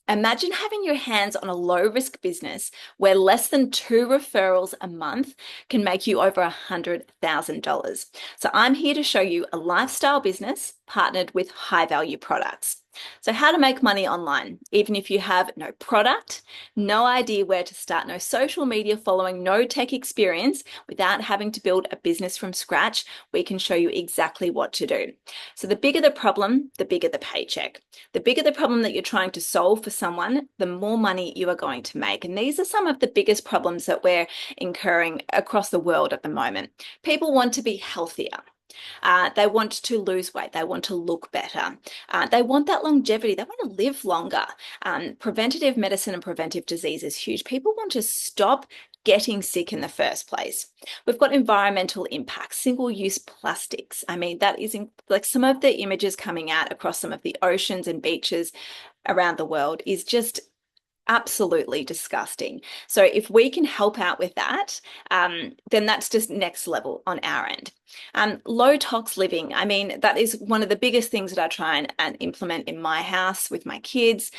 Imagine having your hands on a low-risk business where less than 2 referrals a month can make you over $100,000. So I'm here to show you a lifestyle business partnered with high-value products. So how to make money online, even if you have no product, no idea where to start, no social media following, no tech experience, without having to build a business from scratch, we can show you exactly what to do. So the bigger the problem, the bigger the paycheck. The bigger the problem that you're trying to solve for someone, the more money you are going to make. And these are some of the biggest problems that we're incurring across the world at the moment. People want to be healthier. They want to lose weight. They want to look better. They want that longevity. They want to live longer. Preventative medicine and preventive disease is huge. People want to stop getting sick in the first place. We've got environmental impacts, single-use plastics. I mean, that is like some of the images coming out across some of the oceans and beaches around the world is just absolutely disgusting. So if we can help out with that, then that's just next level on our end. Low tox living. I mean, that is one of the biggest things that I try and implement in my house with my kids,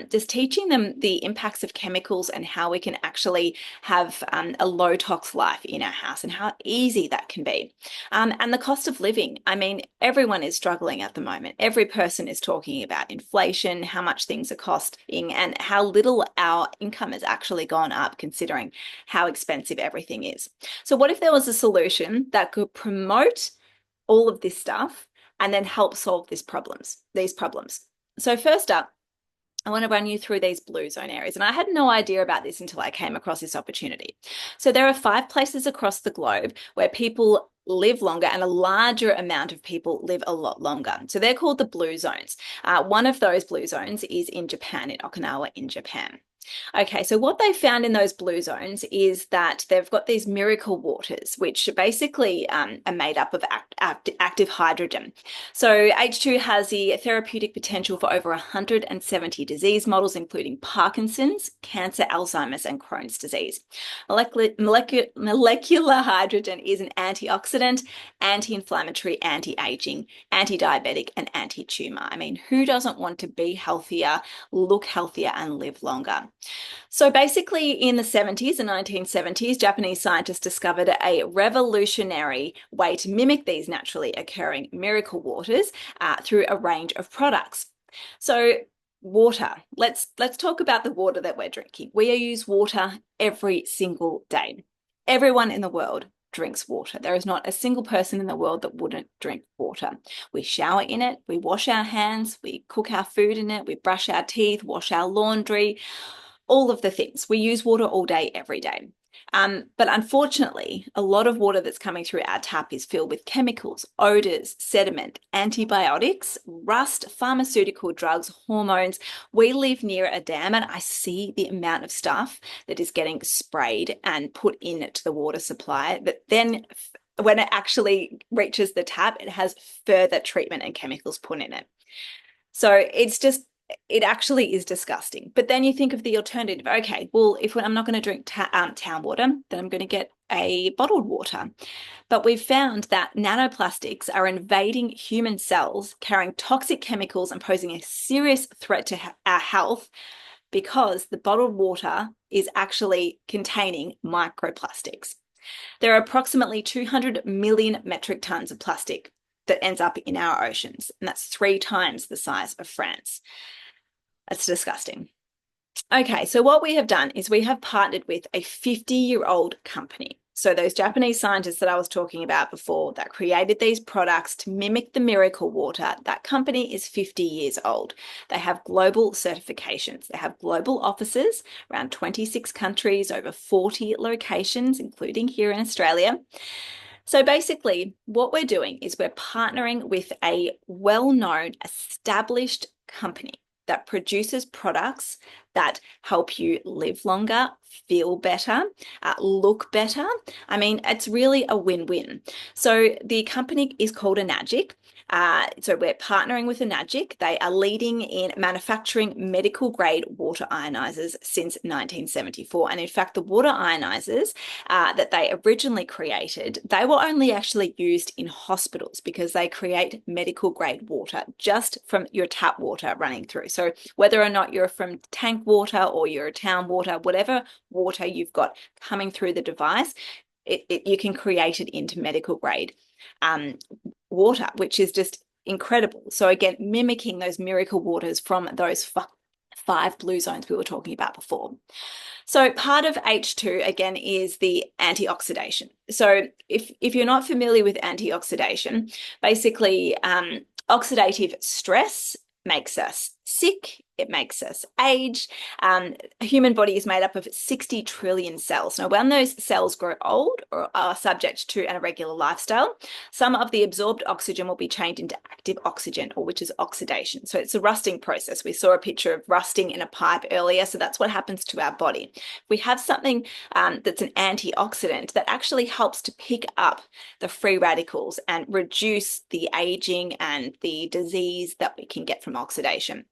just teaching them the impacts of chemicals and how we can actually have a low tox life in our house and how easy that can be. And the cost of living. I mean, everyone is struggling at the moment. Every person is talking about inflation, how much things are costing, and how little our income has actually gone up considering how expensive everything is. So what if there was a solution that could promote all of this stuff and then help solve these problems? So first up, I want to run you through these blue zone areas. And I had no idea about this until I came across this opportunity. So there are 5 places across the globe where people live longer and a larger amount of people live a lot longer. So they're called the blue zones. One of those blue zones is in Japan, in Okinawa in Japan. Okay, so what they found in those blue zones is that they've got these miracle waters, which basically are made up of active hydrogen. So H2 has the therapeutic potential for over 170 disease models, including Parkinson's, cancer, Alzheimer's, and Crohn's disease. Molecular hydrogen is an antioxidant, anti-inflammatory, anti-aging, anti-diabetic, and anti-tumor. I mean, who doesn't want to be healthier, look healthier, and live longer? So basically in the 70s, the 1970s, Japanese scientists discovered a revolutionary way to mimic these naturally occurring miracle waters through a range of products. So water, let's talk about the water that we're drinking. We use water every single day. Everyone in the world drinks water. There is not a single person in the world that wouldn't drink water. We shower in it, we wash our hands, we cook our food in it, we brush our teeth, wash our laundry, all of the things. We use water all day, every day. But unfortunately, a lot of water that's coming through our tap is filled with chemicals, odors, sediment, antibiotics, rust, pharmaceutical drugs, hormones. We live near a dam and I see the amount of stuff that is getting sprayed and put into the water supply that then when it actually reaches the tap, it has further treatment and chemicals put in it. So it actually is disgusting. But then you think of the alternative. Okay, well, if I'm not going to drink town water, then I'm going to get a bottled water. But we've found that nanoplastics are invading human cells, carrying toxic chemicals and posing a serious threat to our health because the bottled water is actually containing microplastics. There are approximately 200 million metric tons of plastic that ends up in our oceans, and that's 3 times the size of France. That's disgusting. Okay, so what we have done is we have partnered with a 50-year-old company. So those Japanese scientists that I was talking about before that created these products to mimic the miracle water, that company is 50 years old. They have global certifications. They have global offices around 26 countries, over 40 locations, including here in Australia. So basically, what we're doing is we're partnering with a well-known, established company that produces products that help you live longer, feel better, look better. I mean, it's really a win-win. So the company is called Enagic. So we're partnering with Enagic. They are leading in manufacturing medical grade water ionizers since 1974. And in fact, the water ionizers that they originally created, they were only actually used in hospitals because they create medical grade water just from your tap water running through. So whether or not you're from tank water or you're town water, whatever water you've got coming through the device, you can create it into medical grade water, which is just incredible. So again, mimicking those miracle waters from those five blue zones we were talking about before. So part of H2 again is the antioxidation. So if you're not familiar with antioxidation, basically oxidative stress makes us sick, it makes us age. A human body is made up of 60 trillion cells. Now, when those cells grow old or are subject to an irregular lifestyle, some of the absorbed oxygen will be changed into active oxygen, or which is oxidation. So it's a rusting process. We saw a picture of rusting in a pipe earlier. So that's what happens to our body. We have something that's an antioxidant that actually helps to pick up the free radicals and reduce the aging and the disease that we can get from oxidation.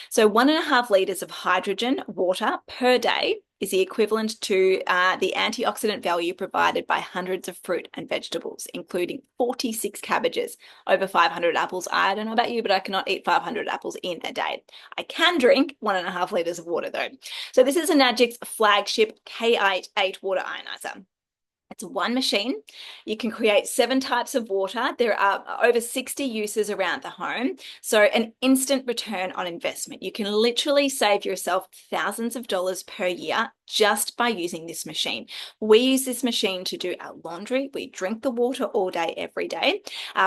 So 1.5 liters of hydrogen water per day is the equivalent to the antioxidant value provided by hundreds of fruit and vegetables, including 46 cabbages, over 500 apples. I don't know about you, but I cannot eat 500 apples in a day. I can drink 1.5 liters of water though. So this is Enagic's flagship K8 water ionizer. It's one machine. You can create 7 types of water. There are over 60 uses around the home. So an instant return on investment. You can literally save yourself thousands of dollars per year just by using this machine. We use this machine to do our laundry. We drink the water all day, every day.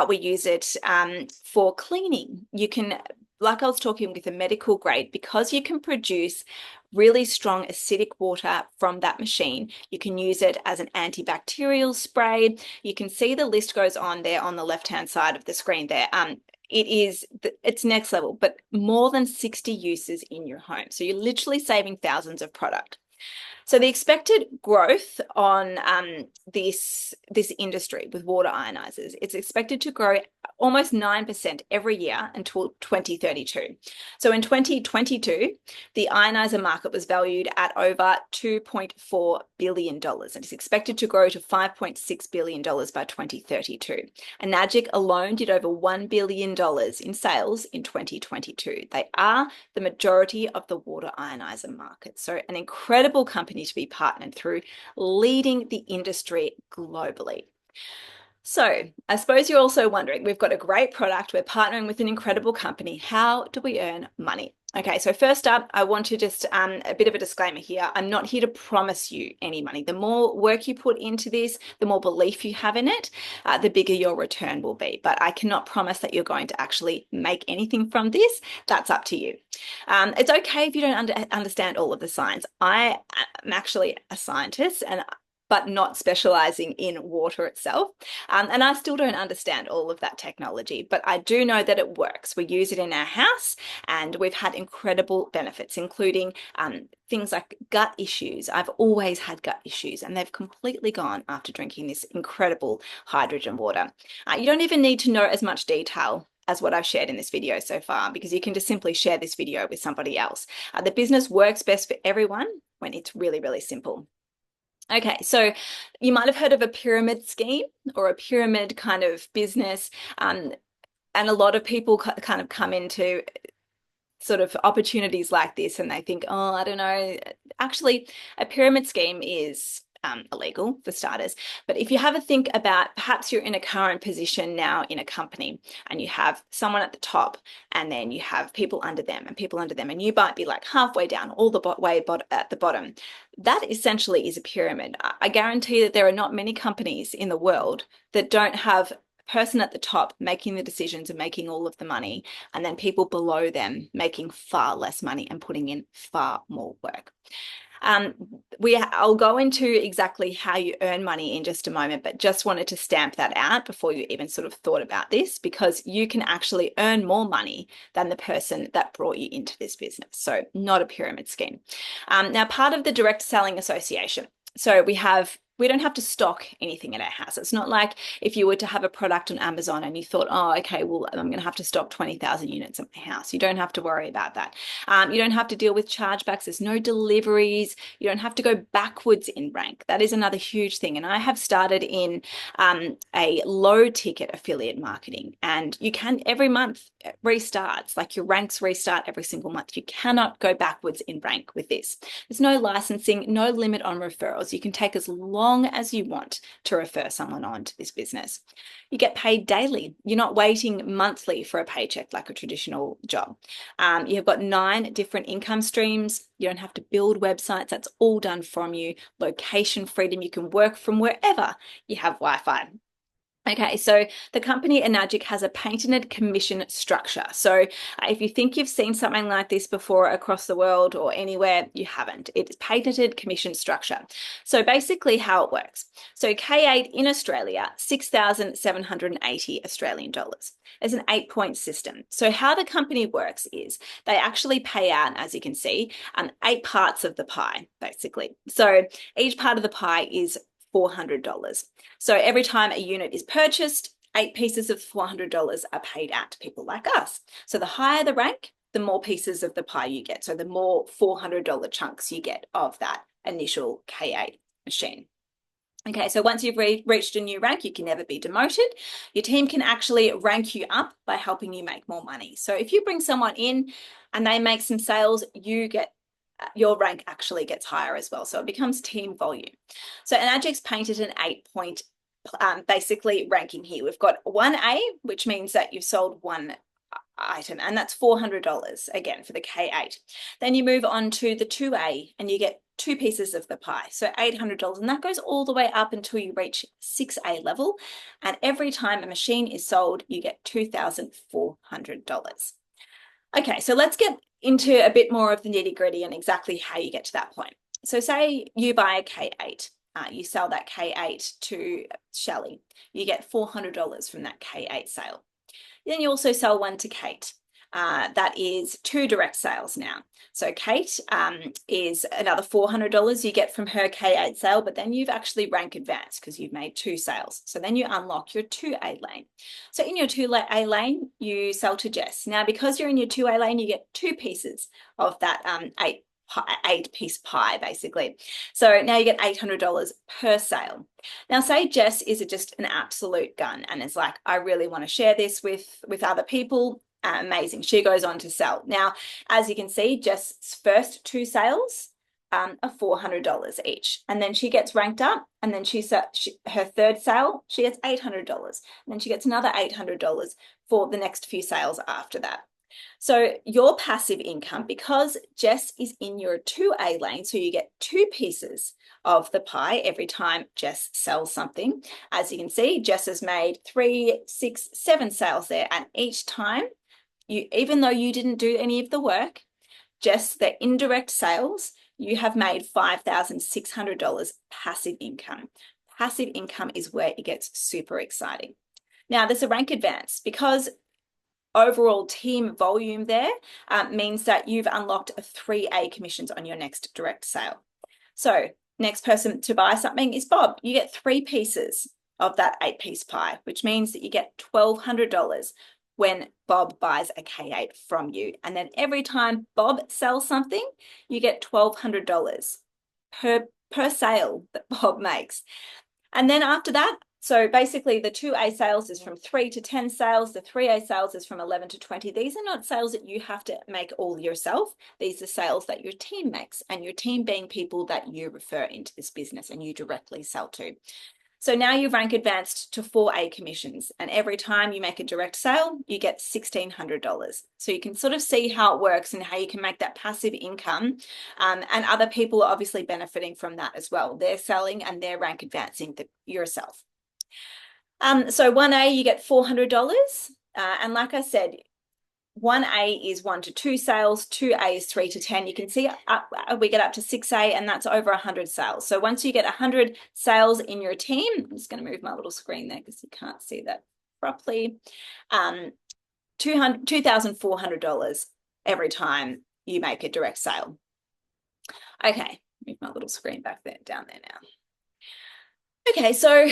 We use it for cleaning. You can, like I was talking with a medical grade, because you can produce really strong acidic water from that machine. You can use it as an antibacterial spray. You can see the list goes on there on the left-hand side of the screen there. It's next level, but more than 60 uses in your home. So you're literally saving thousands of product. So the expected growth on this industry with water ionizers, it's expected to grow almost 9% every year until 2032. So in 2022, the ionizer market was valued at over $2.4 billion, and it's expected to grow to $5.6 billion by 2032. Enagic alone did over $1 billion in sales in 2022. They are the majority of the water ionizer market. So an incredible company to be partnered through, leading the industry globally. So I suppose you're also wondering, we've got a great product, we're partnering with an incredible company. How do we earn money? Okay, so first up, I want to just a bit of a disclaimer here. I'm not here to promise you any money. The more work you put into this, the more belief you have in it, the bigger your return will be. But I cannot promise that you're going to actually make anything from this. That's up to you. It's okay if you don't understand all of the science. I am actually a scientist, but not specializing in water itself. And I still don't understand all of that technology, but I do know that it works. We use it in our house and we've had incredible benefits, including things like gut issues. I've always had gut issues and they've completely gone after drinking this incredible hydrogen water. You don't even need to know as much detail as what I've shared in this video so far, because you can just simply share this video with somebody else. The business works best for everyone when it's really, really simple. Okay, so you might have heard of a pyramid scheme or a pyramid kind of business, and a lot of people kind of come into sort of opportunities like this and they think, oh, I don't know. Actually, a pyramid scheme is illegal for starters. But if you have a think about, perhaps you're in a current position now in a company and you have someone at the top and then you have people under them and people under them, and you might be like halfway down, all the way at the bottom. That essentially is a pyramid. I guarantee that there are not many companies in the world that don't have a person at the top making the decisions and making all of the money, and then people below them making far less money and putting in far more work. I'll go into exactly how you earn money in just a moment, but just wanted to stamp that out before you even sort of thought about this, because you can actually earn more money than the person that brought you into this business. So not a pyramid scheme. Now, part of the Direct Selling Association. So we have we don't have to stock anything in our house. It's not like if you were to have a product on Amazon and you thought, oh, okay, well, I'm going to have to stock 20,000 units in my house. You don't have to worry about that. You don't have to deal with chargebacks. There's no deliveries. You don't have to go backwards in rank. That is another huge thing. And I have started in a low ticket affiliate marketing, and you can every month restarts, like your ranks restart every single month. You cannot go backwards in rank with this. There's no licensing, no limit on referrals. You can take as long as you want to refer someone on to this business. You get paid daily. You're not waiting monthly for a paycheck like a traditional job. You've got 9 different income streams. You don't have to build websites. That's all done from you. Location freedom. You can work from wherever you have Wi-Fi. Okay, so the company Enagic has a patented commission structure. So if you think you've seen something like this before across the world or anywhere, you haven't. It's patented commission structure. So basically how it works. So K8 in Australia, 6,780 Australian dollars. There's an 8-point system. So how the company works is they actually pay out, as you can see, 8 parts of the pie, basically. So each part of the pie is $400. So every time a unit is purchased, 8 pieces of $400 are paid out to people like us. So the higher the rank, the more pieces of the pie you get. So the more $400 chunks you get of that initial K8 machine. Okay, so once you've reached a new rank, you can never be demoted. Your team can actually rank you up by helping you make more money. So if you bring someone in and they make some sales, your rank actually gets higher as well. So it becomes team volume. So Enagic's painted an 8-point basically ranking here. We've got 1A, which means that you've sold 1 item, and that's $400 again for the K8. Then you move on to the 2A and you get 2 pieces of the pie, so $800, and that goes all the way up until you reach 6A level. And every time a machine is sold, you get $2,400. Okay, so let's get into a bit more of the nitty gritty and exactly how you get to that point. So say you buy a K8, you sell that K8 to Shelley, you get $400 from that K8 sale. Then you also sell one to Kate. That is 2 direct sales now. So Kate is another $400 you get from her K8 sale, but then you've actually rank advanced because you've made 2 sales. So then you unlock your 2A lane. So in your 2A lane, you sell to Jess. Now, because you're in your 2A lane, you get 2 pieces of that 8-piece pie, basically. So now you get $800 per sale. Now, say Jess is just an absolute gun and is like, I really want to share this with other people. Amazing. She goes on to sell. Now, as you can see, Jess's first 2 sales are $400 each. And then she gets ranked up, and then her third sale, she gets $800. And then she gets another $800 for the next few sales after that. So your passive income, because Jess is in your 2A lane, so you get 2 pieces of the pie every time Jess sells something. As you can see, Jess has made 3, 6, 7 sales there, and each time, even though you didn't do any of the work, just the indirect sales, you have made $5,600 passive income. Passive income is where it gets super exciting. Now, there's a rank advance because overall team volume there means that you've unlocked a 3A commissions on your next direct sale. So next person to buy something is Bob. You get 3 pieces of that 8-piece pie, which means that you get $1,200 when Bob buys a K8 from you. And then every time Bob sells something, you get $1,200 per sale that Bob makes. And then after that, so basically the 2A sales is from 3 to 10 sales. The 3A sales is from 11 to 20. These are not sales that you have to make all yourself. These are sales that your team makes, and your team being people that you refer into this business and you directly sell to. So now you've rank advanced to 4A commissions, and every time you make a direct sale, you get $1,600. So you can sort of see how it works and how you can make that passive income, and other people are obviously benefiting from that as well. They're selling and they're rank advancing yourself. So 1A, you get $400. And like I said, 1A is 1 to 2 sales, 2A is 3 to 10. You can see we get up to 6A, and that's over 100 sales. So once you get 100 sales in your team, I'm just going to move my little screen there because you can't see that properly, $2,400 every time you make a direct sale. Okay, move my little screen back there, down there now. Okay, so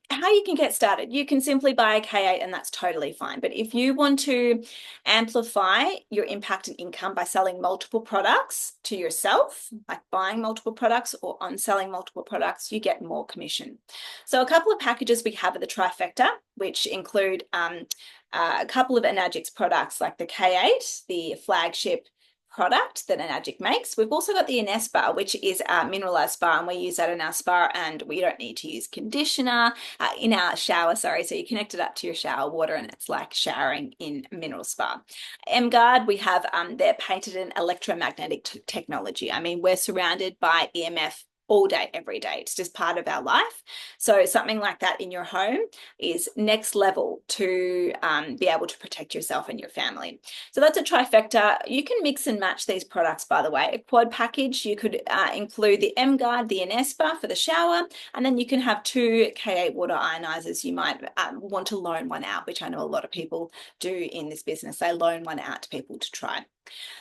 how you can get started, you can simply buy a K8 and that's totally fine. But if you want to amplify your impact and income by selling multiple products to yourself, like buying multiple products or on selling multiple products, you get more commission. So a couple of packages we have are the trifecta, which include a couple of Energix products like the K8, the flagship product that Enagic makes. We've also got the Ines bar, which is a mineralized bar, and we use that in our spa, and we don't need to use conditioner in our shower, sorry. So you connect it up to your shower water and it's like showering in mineral spa. MGuard, we have their patented electromagnetic technology. I mean, we're surrounded by EMF all day, every day. It's just part of our life. So something like that in your home is next level to be able to protect yourself and your family. So that's a trifecta. You can mix and match these products, by the way. A quad package, you could include the M-Guard, the Inespa for the shower, and then you can have 2 K8 water ionizers. You might want to loan one out, which I know a lot of people do in this business. They loan one out to people to try.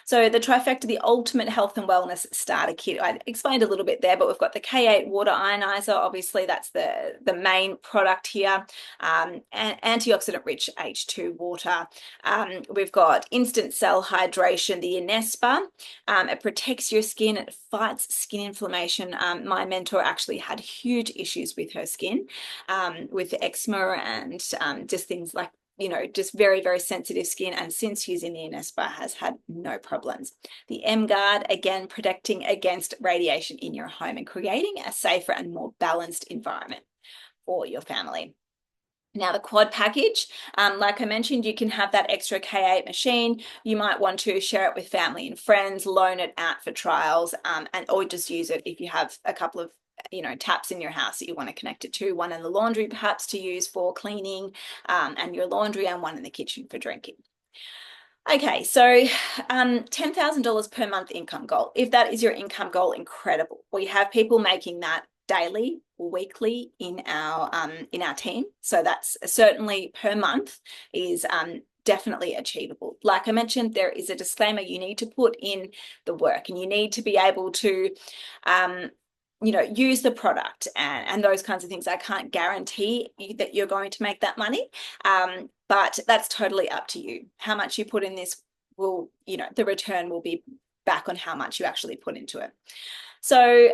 So the trifecta, the ultimate health and wellness starter kit. I explained a little bit there, but we've got the K8 water ionizer. Obviously, that's the main product here. And antioxidant rich H2 water. We've got instant cell hydration, the Inespa. It protects your skin. It fights skin inflammation. My mentor actually had huge issues with her skin, with eczema and just things like just very, very sensitive skin. And since using the Inespa has had no problems. The M-Guard, again, protecting against radiation in your home and creating a safer and more balanced environment for your family. Now, the quad package, like I mentioned, you can have that extra K8 machine. You might want to share it with family and friends, loan it out for trials, or just use it if you have a couple of taps in your house that you want to connect it to, one in the laundry perhaps to use for cleaning and your laundry, and one in the kitchen for drinking. Okay, so $10,000 per month income goal. If that is your income goal, incredible. We have people making that daily or weekly in our team. So that's certainly per month is definitely achievable. Like I mentioned, there is a disclaimer. You need to put in the work and you need to be able to use the product and those kinds of things. I can't guarantee that you're going to make that money, but that's totally up to you. How much you put in this will, the return will be back on how much you actually put into it. So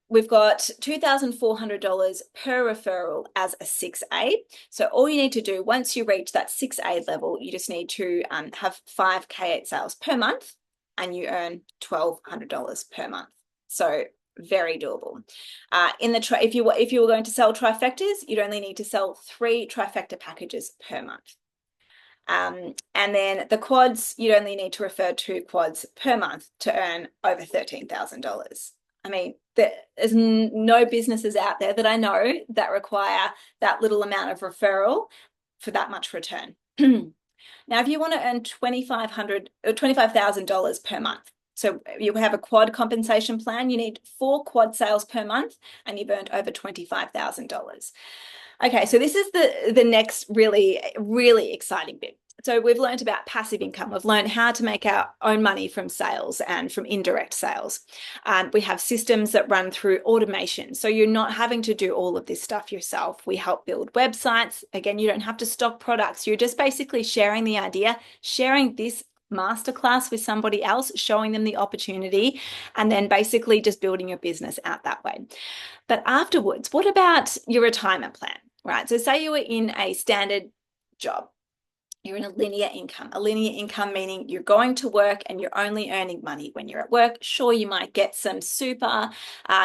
we've got $2,400 per referral as a 6A. So all you need to do once you reach that 6A level, you just need to have 5 K8 sales per month and you earn $1,200 per month. So very doable. If you were going to sell trifectas, you'd only need to sell 3 trifecta packages per month. And then the quads, you'd only need to refer 2 quads per month to earn over $13,000. I mean, there's no businesses out there that I know that require that little amount of referral for that much return. Now, if you want to earn $25,000 per month, so you have a quad compensation plan, you need 4 quad sales per month and you've earned over $25,000. Okay, so this is the next really, really exciting bit. So we've learned about passive income. We've learned how to make our own money from sales and from indirect sales. We have systems that run through automation. So you're not having to do all of this stuff yourself. We help build websites. Again, you don't have to stock products. You're just basically sharing the idea, sharing this masterclass with somebody else, showing them the opportunity, and then basically just building your business out that way. But afterwards, what about your retirement plan, right? So say you were in a standard job. You're in a linear income meaning you're going to work and you're only earning money when you're at work. Sure, you might get some super,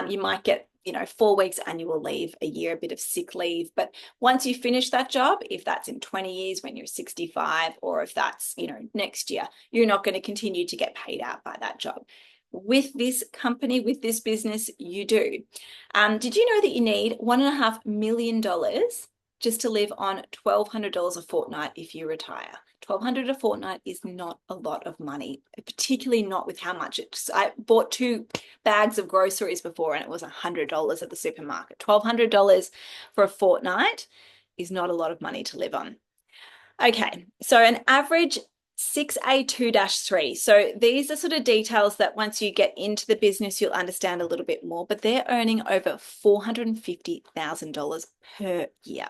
you might get 4 weeks annual leave a year, a bit of sick leave. But once you finish that job, if that's in 20 years when you're 65, or if that's, next year, you're not going to continue to get paid out by that job. With this company, with this business, you do. Did you know that you need $1.5 million just to live on $1,200 a fortnight if you retire? $1,200 a fortnight is not a lot of money, particularly not with how much it's. I bought 2 bags of groceries before and it was $100 at the supermarket. $1,200 for a fortnight is not a lot of money to live on. Okay, so an average 6A2-3. So these are sort of details that once you get into the business, you'll understand a little bit more, but they're earning over $450,000 per year.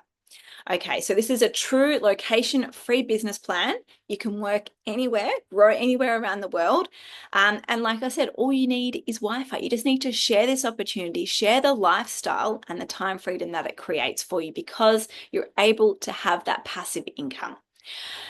Okay, so this is a true location-free business plan. You can work anywhere, grow anywhere around the world. And like I said, all you need is Wi-Fi. You just need to share this opportunity, share the lifestyle and the time freedom that it creates for you because you're able to have that passive income.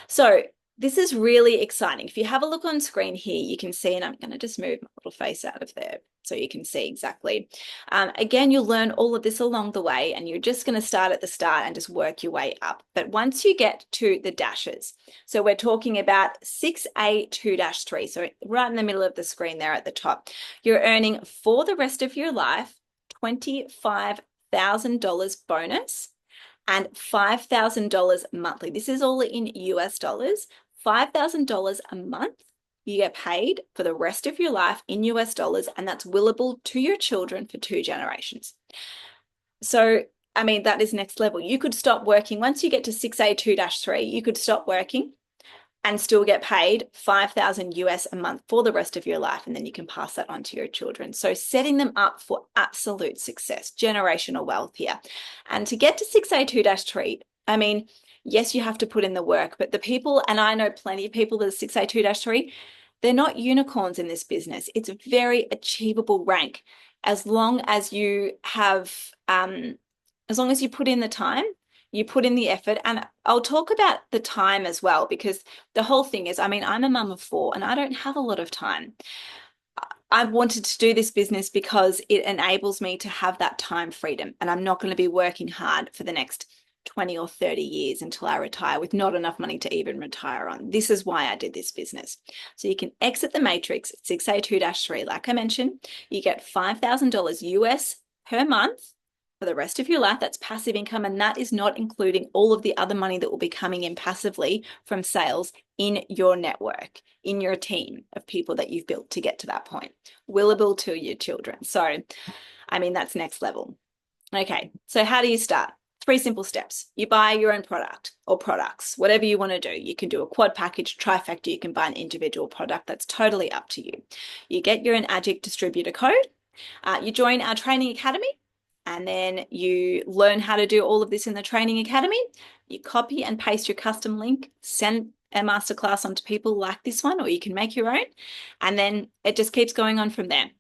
So this is really exciting. If you have a look on screen here, you can see, and I'm going to just move my little face out of there so you can see exactly. Again, you'll learn all of this along the way, and you're just going to start at the start and just work your way up. But once you get to the dashes, so we're talking about 6A2-3, so right in the middle of the screen there at the top, you're earning for the rest of your life $25,000 bonus and $5,000 monthly. This is all in US dollars. $5,000 a month you get paid for the rest of your life in US dollars, and that's willable to your children for 2 generations. So, I mean, that is next level. You could stop working. Once you get to 6A2-3, you could stop working and still get paid 5,000 US a month for the rest of your life, and then you can pass that on to your children. So setting them up for absolute success, generational wealth here. And to get to 6A2-3, I mean, yes, you have to put in the work, but the people, and I know plenty of people that are 6A2-3, they're not unicorns in this business. It's a very achievable rank as long as you have, as long as you put in the time, you put in the effort. And I'll talk about the time as well, because the whole thing is, I mean, I'm a mum of 4 and I don't have a lot of time. I wanted to do this business because it enables me to have that time freedom, and I'm not going to be working hard for the next 20 or 30 years until I retire with not enough money to even retire on. This is why I did this business. So you can exit the matrix at 6A2-3. Like I mentioned, you get $5,000 US per month for the rest of your life. That's passive income, and that is not including all of the other money that will be coming in passively from sales in your network, in your team of people that you've built to get to that point. Willable to your children. So, I mean, that's next level. Okay, so how do you start? 3 simple steps. You buy your own product or products, whatever you want to do. You can do a quad package, trifecta, you can buy an individual product. That's totally up to you. You get your Enagic distributor code. You join our training academy, and then you learn how to do all of this in the training academy. You copy and paste your custom link, send a masterclass onto people like this one, or you can make your own, and then it just keeps going on from there.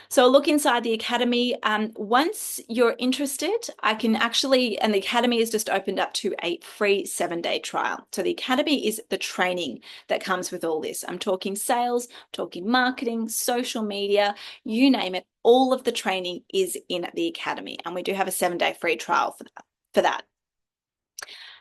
So look inside the academy. Once you're interested, I can actually, and the academy has just opened up to a free 7-day trial. So the academy is the training that comes with all this. I'm talking sales, talking marketing, social media, you name it. All of the training is in the academy, and we do have a 7-day free trial for that.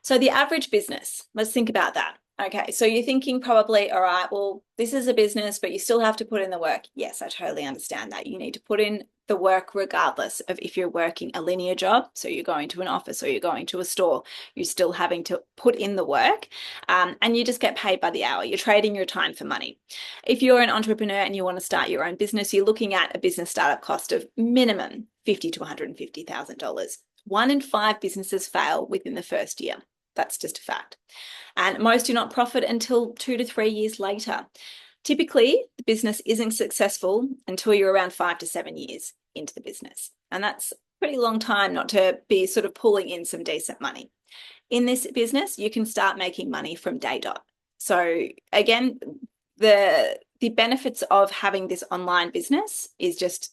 So the average business, let's think about that. Okay, so you're thinking probably, all right, well, this is a business, but you still have to put in the work. Yes, I totally understand that. You need to put in the work regardless of if you're working a linear job, so you're going to an office or you're going to a store, you're still having to put in the work, and you just get paid by the hour. You're trading your time for money. If you're an entrepreneur and you want to start your own business, you're looking at a business startup cost of minimum $50,000 to $150,000. 1 in 5 businesses fail within the first year. That's just a fact. And most do not profit until 2 to 3 years later. Typically, the business isn't successful until you're around 5 to 7 years into the business. And that's a pretty long time not to be sort of pulling in some decent money. In this business, you can start making money from day dot. So again, the benefits of having this online business is just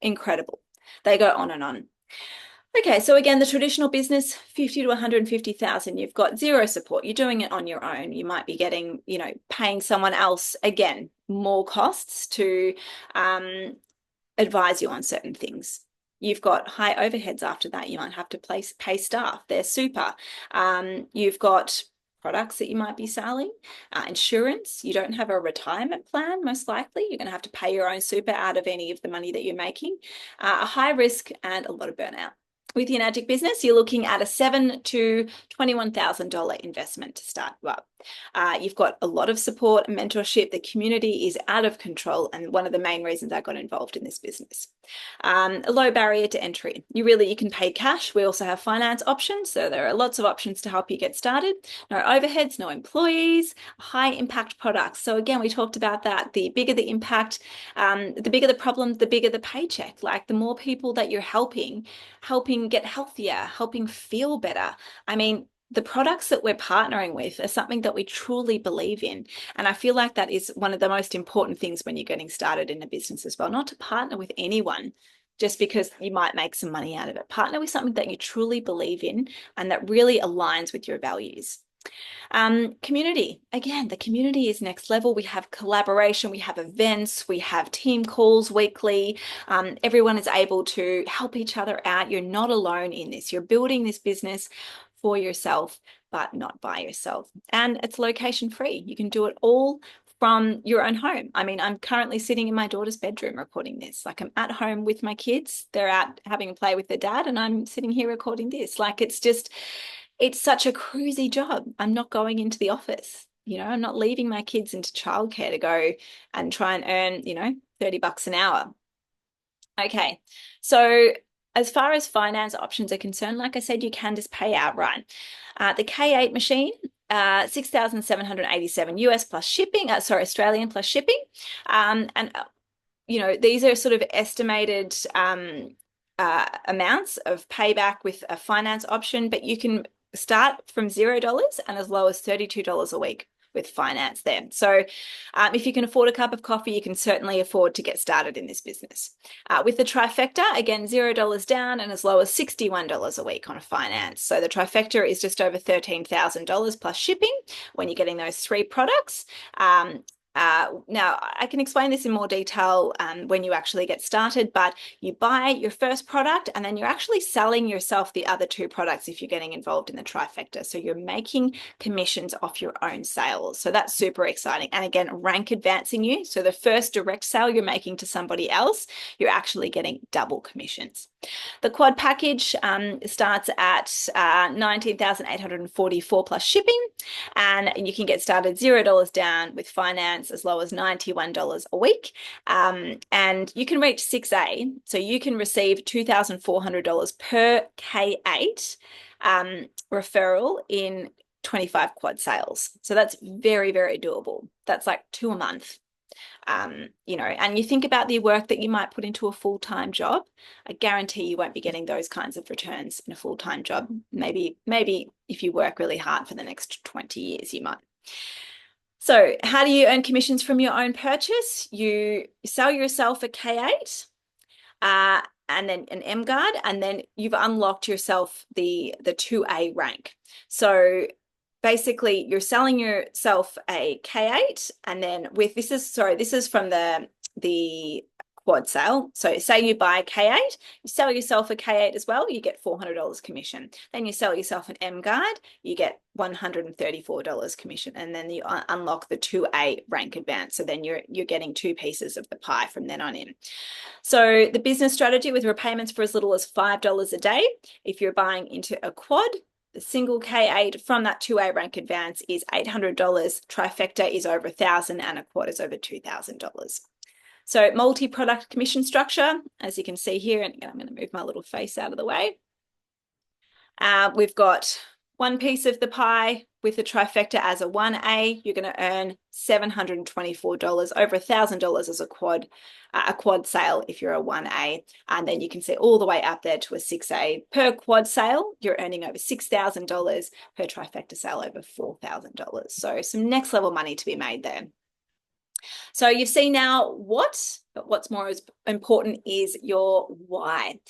incredible. They go on and on. Okay, so again, the traditional business, 50 to 150,000, you've got zero support. You're doing it on your own. You might be getting, paying someone else, again, more costs to advise you on certain things. You've got high overheads after that. You might have to pay staff. They're super. You've got products that you might be selling, insurance. You don't have a retirement plan, most likely. You're going to have to pay your own super out of any of the money that you're making. A high risk and a lot of burnout. with your magic business, you're looking at a $7,000 to $21,000 investment to start you up. You've got a lot of support and mentorship. The community is out of control, and one of the main reasons I got involved in this business. A low barrier to entry. You can pay cash. We also have finance options, so there are lots of options to help you get started. No overheads, no employees, high impact products. So again, we talked about that. The bigger the impact, the bigger the problem, the bigger the paycheck. Like the more people that you're helping get healthier, helping feel better. I mean, the products that we're partnering with are something that we truly believe in. And I feel like that is one of the most important things when you're getting started in a business as well, not to partner with anyone just because you might make some money out of it. Partner with something that you truly believe in and that really aligns with your values. Community. Again, the community is next level. We have collaboration, we have events, we have team calls weekly. Everyone is able to help each other out. You're not alone in this. You're building this business for yourself, but not by yourself. And it's location free. You can do it all from your own home. I mean, I'm currently sitting in my daughter's bedroom recording this. Like I'm at home with my kids. They're out having a play with their dad, and I'm sitting here recording this. Like it's such a cruisy job. I'm not going into the office. I'm not leaving my kids into childcare to go and try and earn, $30 an hour. Okay. So as far as finance options are concerned, like I said, you can just pay outright. The K8 machine, 6,787 US plus shipping, Australian plus shipping. These are sort of estimated amounts of payback with a finance option, but you can start from $0 and as low as $32 a week with finance there. So if you can afford a cup of coffee, you can certainly afford to get started in this business. With the trifecta, again, $0 down and as low as $61 a week on a finance. So the trifecta is just over $13,000 plus shipping when you're getting those three products. Now, I can explain this in more detail when you actually get started, but you buy your first product and then you're actually selling yourself the other two products if you're getting involved in the trifecta. So you're making commissions off your own sales. So that's super exciting. And again, rank advancing you. So the first direct sale you're making to somebody else, you're actually getting double commissions. The quad package starts at 19,844 plus shipping, and you can get started $0 down with finance as low as $91 a week. And you can reach 6A, so you can receive $2,400 per K8 referral in 25 quad sales. So that's very, very doable. That's like 2 a month. And you think about the work that you might put into a full-time job, I guarantee you won't be getting those kinds of returns in a full-time job. Maybe if you work really hard for the next 20 years, you might. So how do you earn commissions from your own purchase? You sell yourself a K8 and then an M guard, and then you've unlocked yourself the 2A rank. So basically you're selling yourself a K8, and then this is from the quad sale. So say you buy a K8, you sell yourself a K8 as well, you get $400 commission. Then you sell yourself an M guard, you get $134 commission, and then you unlock the 2A rank advance. So then you're getting 2 pieces of the pie from then on in. So the business strategy with repayments for as little as $5 a day. If you're buying into a quad, the single K8 from that 2A rank advance is $800. Trifecta is over $1,000 and a quad is over $2,000. So multi-product commission structure, as you can see here, and I'm going to move my little face out of the way. We've got one piece of the pie with the trifecta as a 1A. You're going to earn $724, over $1,000 as a quad sale if you're a 1A. And then you can see all the way up there to a 6A. Per quad sale, you're earning over $6,000. Per trifecta sale, over $4,000. So some next level money to be made there. So you've seen now what, but what's more important is your why.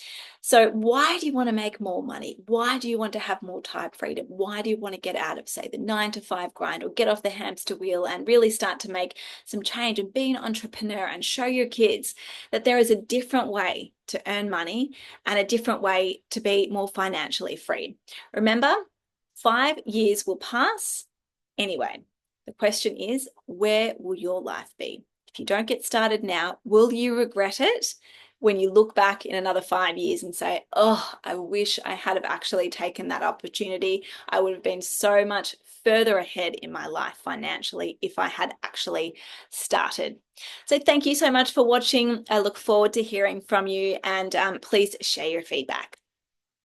So why do you want to make more money? Why do you want to have more time freedom? Why do you want to get out of, say, the 9-to-5 grind, or get off the hamster wheel and really start to make some change and be an entrepreneur and show your kids that there is a different way to earn money and a different way to be more financially free? Remember, 5 years will pass anyway. The question is, where will your life be? If you don't get started now, will you regret it when you look back in another 5 years and say, oh, I wish I had have actually taken that opportunity. I would have been so much further ahead in my life financially if I had actually started. So thank you so much for watching. I look forward to hearing from you, and please share your feedback.